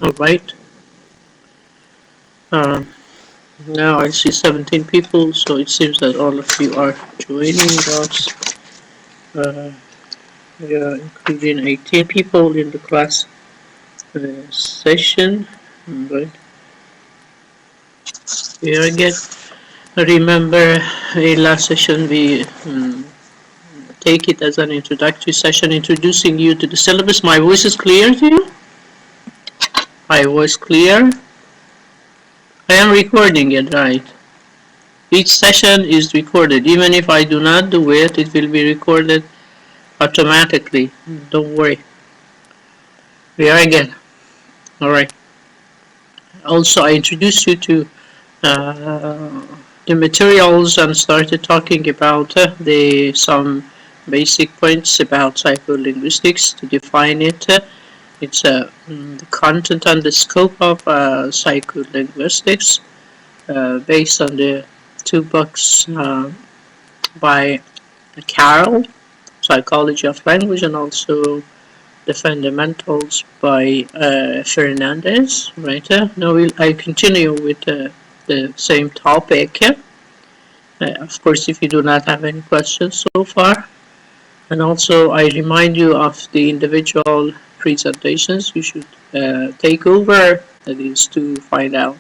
All right. Um, Now I see 17 people, so it seems that all of you are joining us. Uh, we are including 18 people in the class session. But here again, remember in last session we take it as an introductory session introducing you to the syllabus. My voice is clear to you? My voice clear? I am recording it, right? Each session is recorded. Even if I do not do it, it will be recorded automatically. Don't worry. We are again. Alright. Also, I introduced you to the materials and started talking about the some basic points about psycholinguistics to define it. It's the content and the scope of psycholinguistics based on the two books by Carroll, Psychology of Language, and also the Fundamentals by Fernandez. Right. Now I continue with the same topic. Of course, if you do not have any questions so far. And also, I remind you of the individual presentations you should take over. That is to find out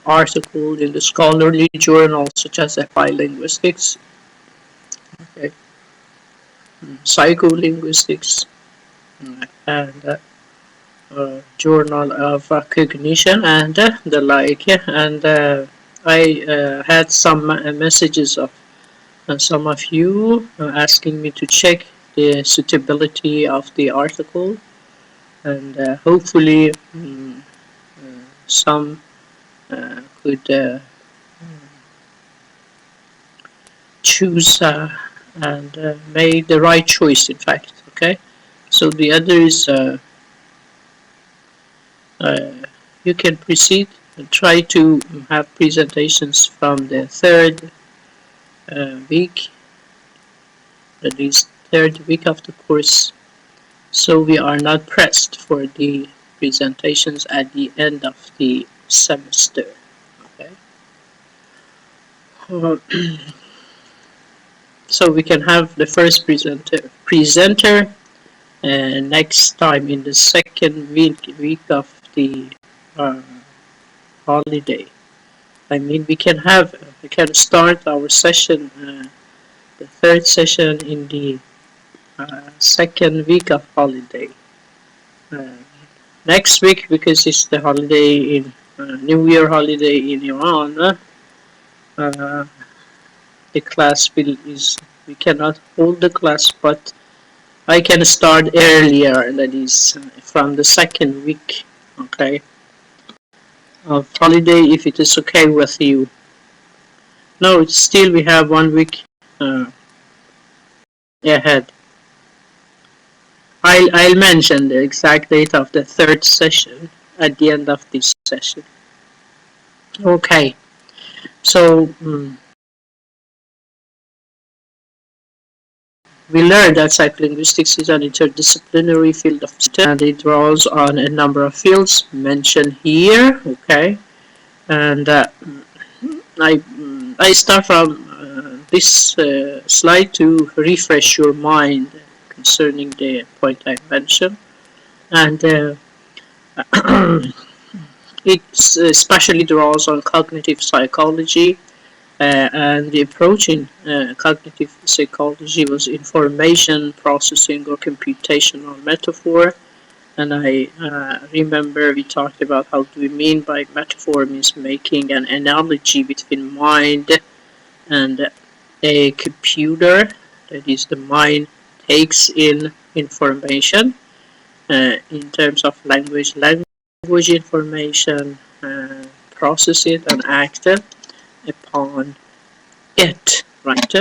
articles in the scholarly journals such as FI Linguistics, okay, Psycholinguistics, and Journal of Cognition and the like. And I had some messages of some of you asking me to check the suitability of the article, and hopefully some could choose and make the right choice, in fact. Okay, so the other is you can proceed and try to have presentations from the third week, that is third week of the course, so we are not pressed for the presentations at the end of the semester. Okay. So we can have the first presenter next time in the second week of the holiday. I mean, we can start our session, the third session in the second week of holiday. Next week, because it's the holiday in New Year holiday in Iran, the class we cannot hold the class, but I can start earlier, that is from the second week, okay, of holiday, if it is okay with you. No, it's still we have 1 week ahead. I'll mention the exact date of the third session at the end of this session. Okay, so we learned that psycholinguistics is an interdisciplinary field of study, and it draws on a number of fields mentioned here. Okay, and I start from this slide to refresh your mind concerning the point I mentioned, and it especially draws on cognitive psychology, and the approach in cognitive psychology was information processing or computational metaphor. And I remember we talked about how do we mean by metaphor means making an analogy between mind and a computer. That is, the mind takes in information in terms of language information, process it and act upon it, right?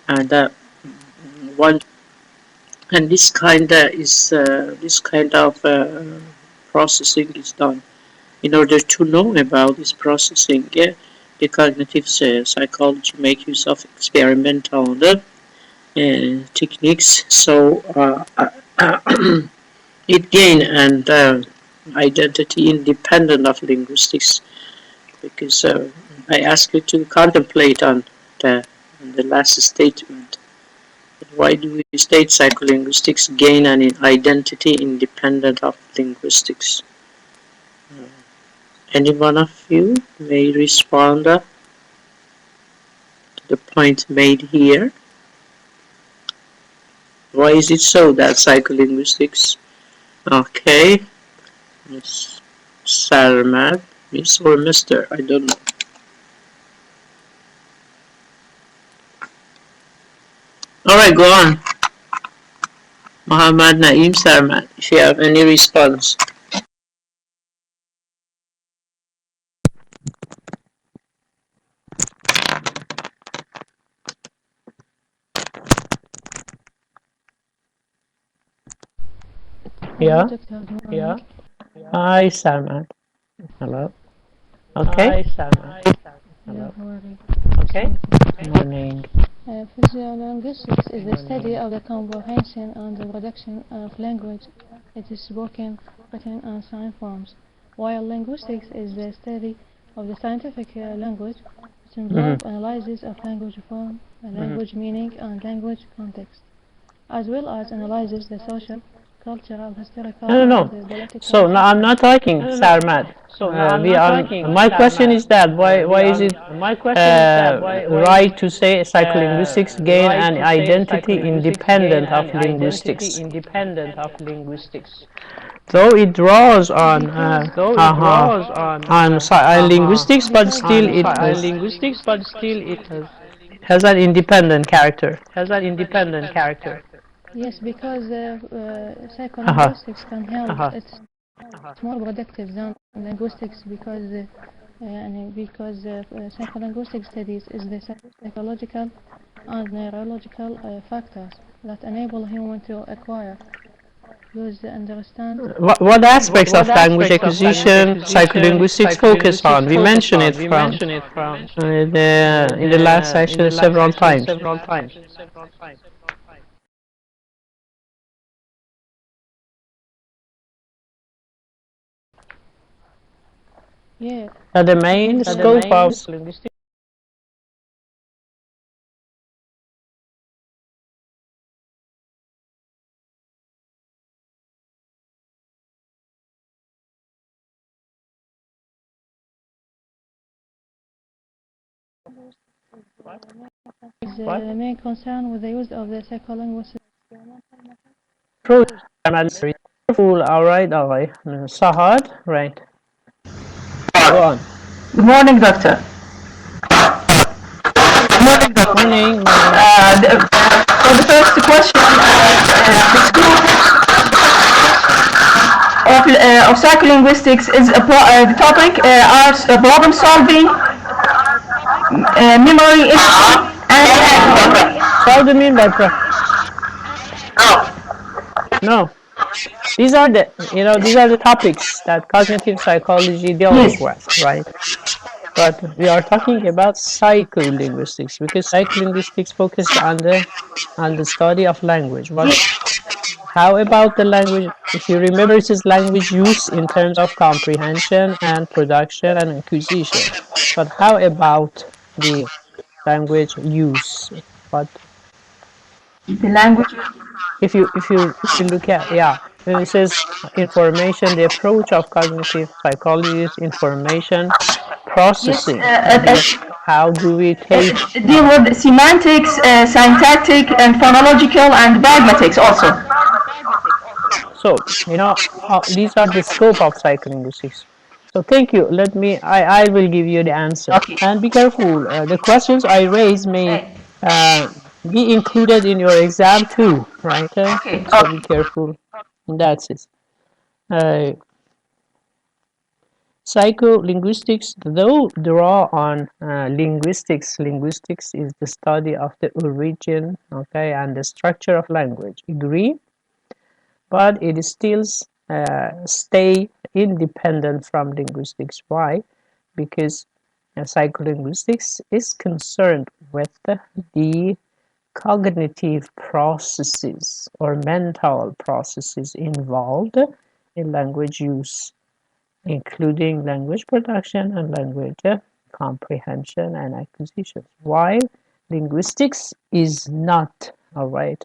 And one and this kind of processing is done. In order to know about this processing, the cognitive psychology make use of experimental techniques. So it gain and identity independent of linguistics, because I ask you to contemplate on the last statement. Why do we state psycholinguistics gain an identity independent of linguistics? Any one of you may respond to the point made here. Why is it so that psycholinguistics? Okay, Miss Sarmat, Miss or Mister, I don't know. Alright, go on. Muhammad Naeem Sarmat, if you have any response. Yeah? Yeah. Hi, Sarmat. Hello. Okay. Hi, Hello, how are you? Okay. Morning. Physiolinguistics is the study of the comprehension and the production of language. It is spoken, written, and sign forms. While linguistics is the study of the scientific language, it involves analysis of language form, language meaning, and language context, as well as analyzes the social, cultural, historical, No. and political So now I'm factors. not talking, Sarmat. We are. My question is that why is it right to say psycholinguistics gain an identity independent of linguistics? Though it draws on linguistics, but still it has an independent character. Yes, because psycholinguistics can help. It's more productive than linguistics because psycholinguistic studies is the psychological and neurological factors that enable human to acquire, use, understand. What aspects of language acquisition psycholinguistics focus on? We mentioned it from in the last section several times. Yeah, The main scope of the main concern with the use of the psycholinguistic. Careful, alright, Sahad, right. Go on. Good morning, doctor. Morning. For the first question, the scope of psycholinguistics is the topic are problem solving, memory and What do you mean by No. These are the topics that cognitive psychology deals yes, with, right? But we are talking about psycholinguistics because psycholinguistics focused on the study of language. How about the language? If you remember, it is language use in terms of comprehension and production and acquisition. But how about the language use? What the language. if you look at, when it says information, the approach of cognitive psychology is information Yes, processing. How do we take deal with semantics, syntactic, and phonological and pragmatics also. so these are the scope of psycholinguistics. So thank you. I will give you the answer. Okay. And be careful. The questions I raise may uh, be included in your exam too, right? Okay. So be careful. That's it. Uh, Psycholinguistics, though draw on linguistics. Linguistics is the study of the origin, okay, and the structure of language. Agree? But it still stay independent from linguistics. Why? Because psycholinguistics is concerned with the cognitive processes or mental processes involved in language use, including language production and language comprehension and acquisition. While linguistics is not, all right,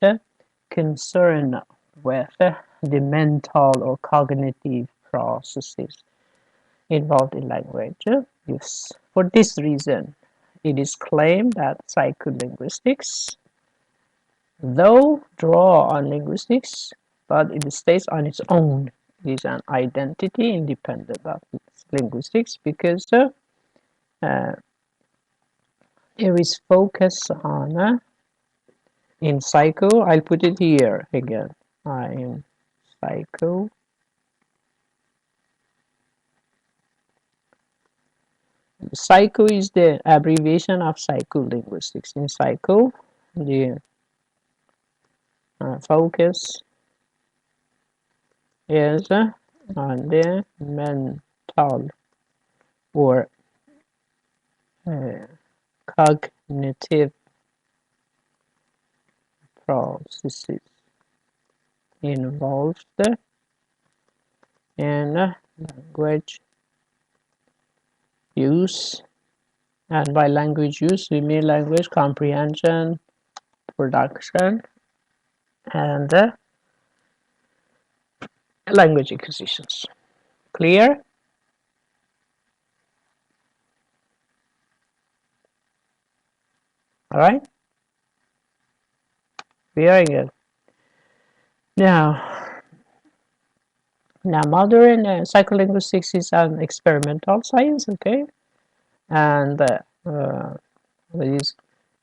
concerned with the mental or cognitive processes involved in language use. For this reason, it is claimed that psycholinguistics, though draw on linguistics, but it stays on its own. It is an identity independent of linguistics because there is focus on in psycho. I'll put it here again. In psycho. Psycho is the abbreviation of psycholinguistics. In psycho, the focus is on the mental or cognitive processes involved in language use, and by language use we mean language comprehension, production, and language acquisitions. Clear? All right. Very good. Now modern psycholinguistics is an experimental science, okay, and is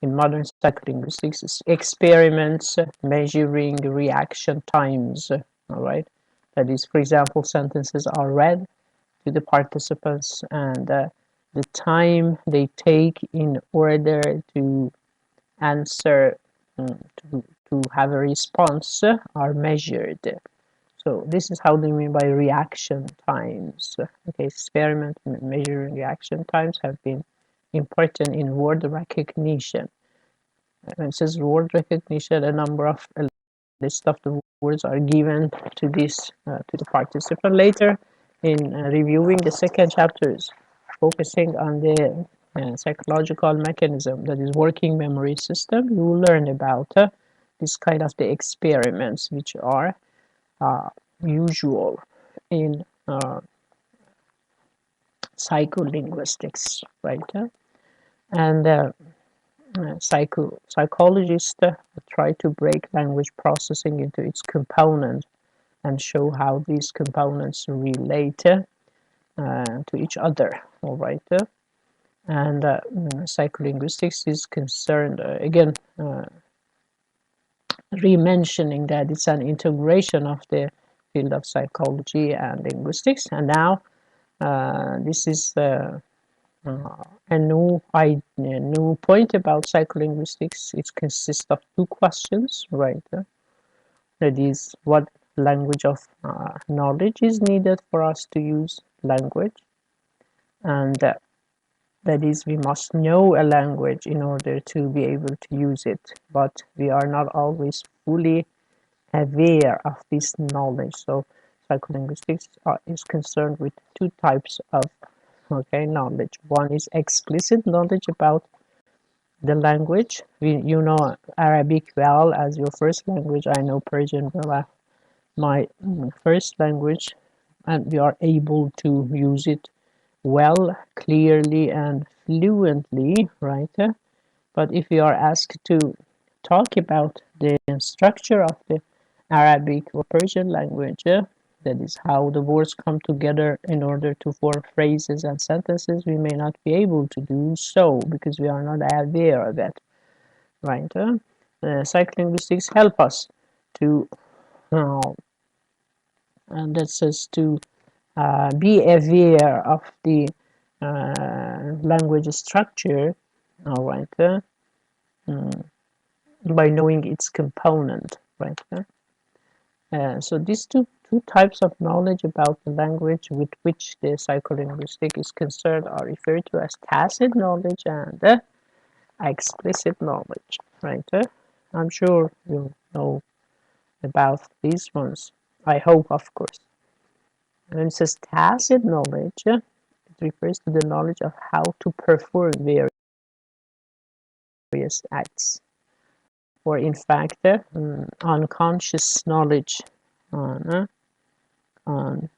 in modern psycholinguistics experiments measuring reaction times, all right, that is, for example, sentences are read to the participants and the time they take in order to answer, to have a response are measured. So this is how they mean by reaction times. Okay, experiments measuring reaction times have been important in word recognition. When it says word recognition, a number of list of the words are given to this to the participant. Later, in reviewing the second chapters, focusing on the psychological mechanism that is working memory system, you will learn about this kind of the experiments which are usual in psycholinguistics, right? And psychologists try to break language processing into its components and show how these components relate to each other, all right? And psycholinguistics is concerned, again, re-mentioning that it's an integration of the field of psychology and linguistics. And now this is a new point about psycholinguistics. It consists of two questions, right? That is, what language of knowledge is needed for us to use language, and that is, we must know a language in order to be able to use it, but we are not always fully aware of this knowledge. So psycholinguistics is concerned with two types of knowledge. One is explicit knowledge about the language. You know Arabic well as your first language. I know Persian well, my first language, and we are able to use it well, clearly, and fluently, right? But if we are asked to talk about the structure of the Arabic or Persian language, that is how the words come together in order to form phrases and sentences, we may not be able to do so because we are not aware of it, right? Psycholinguistics help us to, and that says to be aware of the language structure, all right, by knowing its component, right? So these two types of knowledge about the language with which the psycholinguistic is concerned are referred to as tacit knowledge and explicit knowledge, right? I'm sure you know about these ones. I hope, of course. And it says tacit knowledge, it refers to the knowledge of how to perform various acts, or in fact, unconscious knowledge, unconscious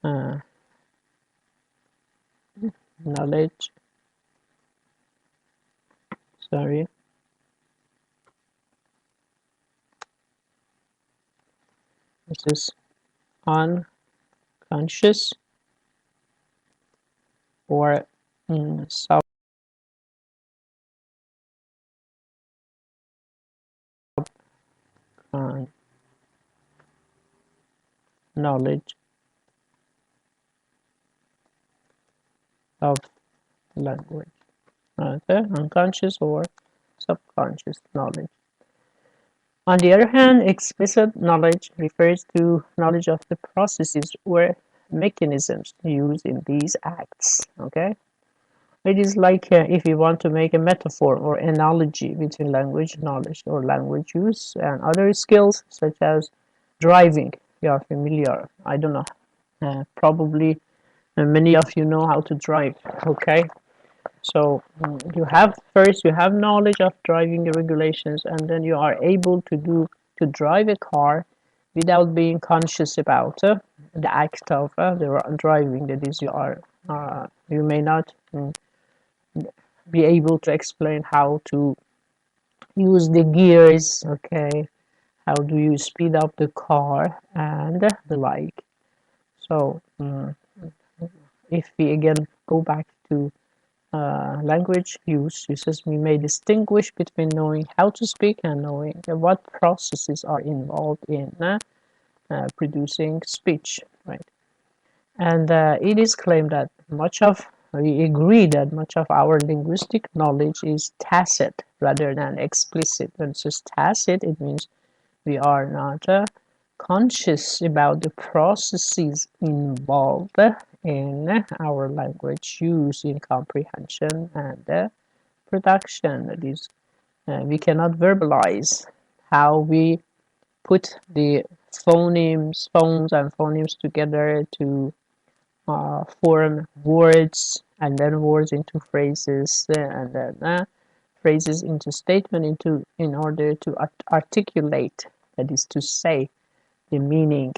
uh, knowledge. Sorry, this is unconscious or sub knowledge of language. Okay, unconscious or subconscious knowledge. On the other hand, explicit knowledge refers to knowledge of the processes or mechanisms used in these acts. Okay, it is like if you want to make a metaphor or analogy between language knowledge or language use and other skills such as driving. You are familiar. I don't know. Probably many of you know how to drive. Okay, so you have knowledge of driving regulations, and then you are able to drive a car without being conscious about the act of the driving. That is, you may not be able to explain how to use the gears. Okay, how do you speed up the car and the like. So if we again go back to language uses, we may distinguish between knowing how to speak and knowing what processes are involved in producing speech, right? And it is claimed that we agree that much of our linguistic knowledge is tacit rather than explicit. When it says tacit, it means we are not conscious about the processes involved in our language use in comprehension and production. That is, we cannot verbalize how we put the phones and phonemes together to form words, and then words into phrases, and then phrases into statement in order to articulate, that is to say, the meaning